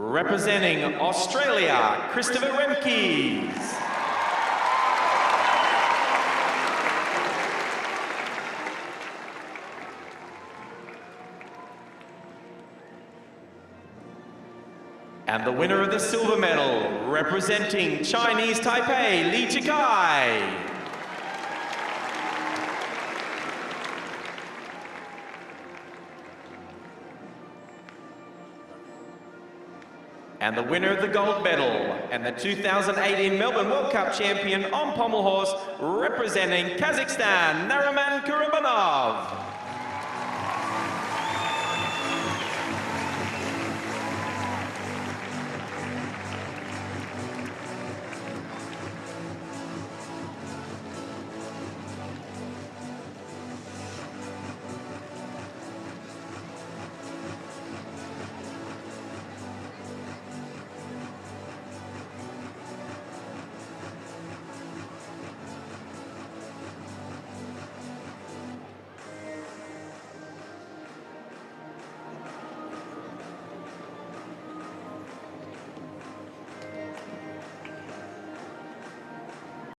Representing Australia, Christopher Remkes. And the winner of the silver medal, representing Chinese Taipei, Li Jikai. And the winner of the gold medal and the 2018 Melbourne World Cup champion on pommel horse, representing Kazakhstan, Nariman Kurabanov.